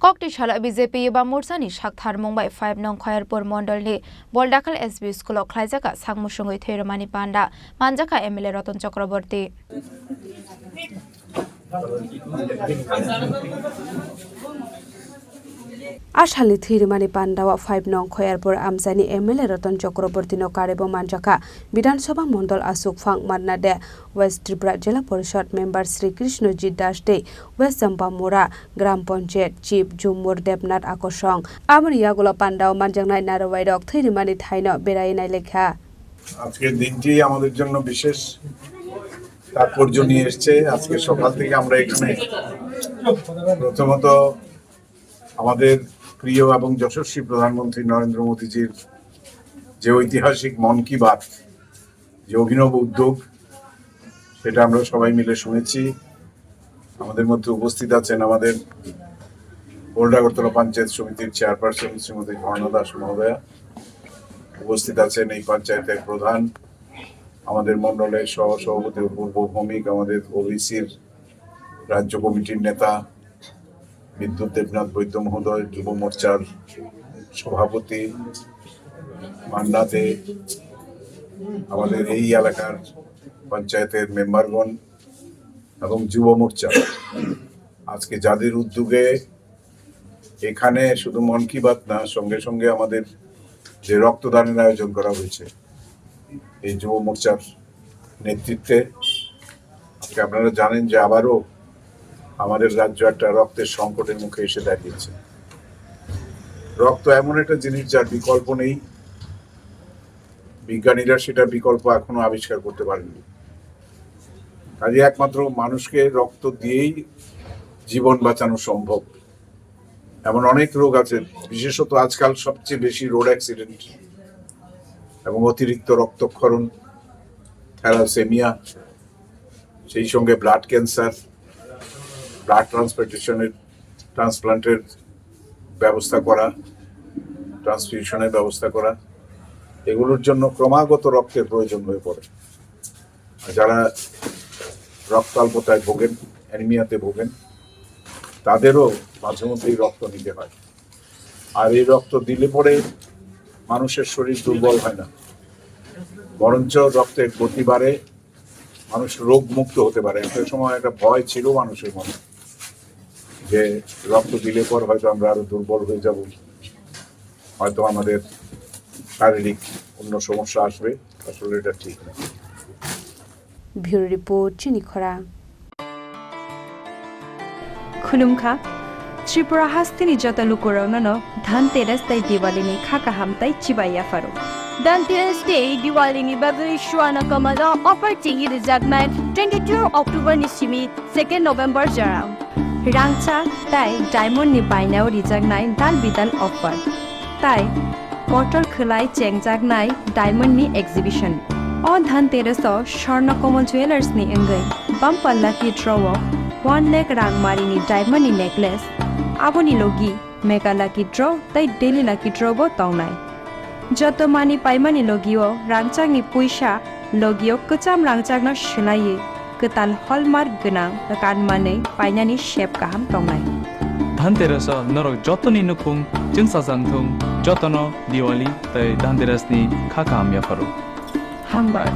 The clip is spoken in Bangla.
Koktisalo BJP Yuba Murcha ni Saktharmung bai 5 nong Khayerpur Mondol ni Boldakhal SB School of Khlaijakha Sangmusungui Theiromani Panda Manjaka MLA Ratan Chakraborty Ashali Thirimani Pandawa 5 nong Khayerpur Amchaini MLA Ratan Chakraborty no Karebo Manjaka Bidhan Sabha Mondol Asuk Phang Marnade West Tripura Jila Parishad Member Sri Krishnojit Das Day West Sampamura Gram Panchayat Chief Jumur Debnath Akosong Amani Yagulo Pandawa Manjangnai Narawaidok Thirimani Thaino Berainai Lekha আজকের দিনটি আমাদের জন্য বিশেষ তাৎপর্য নিয়ে এসেছে আজকে সকাল থেকে আমরা এখানে প্রথমত আমাদের প্রিয় এবং যশস্বী প্রধানমন্ত্রী নরেন্দ্র মোদীজির যে ঐতিহাসিক মন কি বাত যে অভিনব উদ্যোগ সেটা আমরা সবাই মিলে শুনেছি আমাদের মধ্যে উপস্থিত আছেন আমাদের বোল্ডাগরতলা পঞ্চায়েত সমিতির চেয়ারপারসন শ্রীমতী খরং দাস মহোদয়া উপস্থিত আছেন এই পঞ্চায়েতের প্রধান আমাদের মণ্ডলের সহসভাপতি পূর্ব ভৌমিক আমাদের ওবিসির রাজ্য কমিটির নেতা বিদ্যুৎ দেবনাথ বৈদ্য মহোদয় যুব মোর্চার সভাপতি মান্না দে আমাদের এই এলাকার পঞ্চায়েতের মেম্বারগণ এবং যুব মোর্চা আজকে যাদের উদ্যোগে এখানে শুধু মন কি বাত না সঙ্গে সঙ্গে আমাদের যে রক্তদানের আয়োজন করা হয়েছে এই যুব মোর্চার নেতৃত্বে আজকে আপনারা জানেন যে আবারও আমাদের রাজ্য একটা রক্তের সংকটের মুখে এসে দাঁড়িয়েছে রক্ত এমন একটা জিনিস যার বিকল্প নেই বিজ্ঞানীরা সেটা বিকল্প এখনো আবিষ্কার করতে পারেননি কাজে একমাত্র মানুষকে রক্ত দিয়েই জীবন বাঁচানো সম্ভব এমন অনেক রোগ আছে বিশেষত আজকাল সবচেয়ে বেশি রোড অ্যাক্সিডেন্ট এবং অতিরিক্ত রক্তক্ষরণ থ্যালাসেমিয়া সেই সঙ্গে ব্লাড ক্যান্সার ব্লাড ট্রান্সপ্লান্টের ব্যবস্থা করা ট্রান্সফিউশনের ব্যবস্থা করা এগুলোর জন্য ক্রমাগত রক্তের প্রয়োজন হয়ে পড়ে যারা রক্তাল্পতায় ভোগেন অ্যানিমিয়াতে ভোগেন তাদেরও মাঝে মধ্যেই রক্ত নিতে হয় আর এই রক্ত দিলে পরে মানুষের শরীর দুর্বল হয় না বরঞ্চ রক্তের গতি বাড়ে মানুষ রোগ মুক্ত হতে পারে একটা সময় একটা ভয় ছিল মানুষের মনে যে রক্ত দিলে পর হয়তো আমরা আরো দুর্বল হয়ে যাব হয়তো আমাদের শারীরিক অন্য সমস্যা আসবে আসলে এটা ঠিক না Bureau Report Chini Khorang Khulumkha Tripura hastini jota lukurona no Dhanteras tai Diwali ni khaka hamtai chibaya faro Dhanteras Day Diwali ni bagri shwana kamada opportunity rejagnai 22 October ni simi 2 November jarang Rangcha tai diamond ni bainao rejagnai dan bidan offer tai portal khulai chengjagnai diamond ni exhibition O Dhanteras o Sharna Komal Jewelers ni engai bumper lucky draw 1 lakh rangmari ni diamond ni necklace aboni logi mega lucky draw tai daily lucky draw bo taunai joto mani paimani logio rangchang ni puisa logio kacham rangchang na shilai ketal hallmark gnang kan mane painani shape kaham taunai Dhanteras norok jotoni nukung jingsajang thung jotono Diwali tai Dhanteras ni khakam ya faru Hambar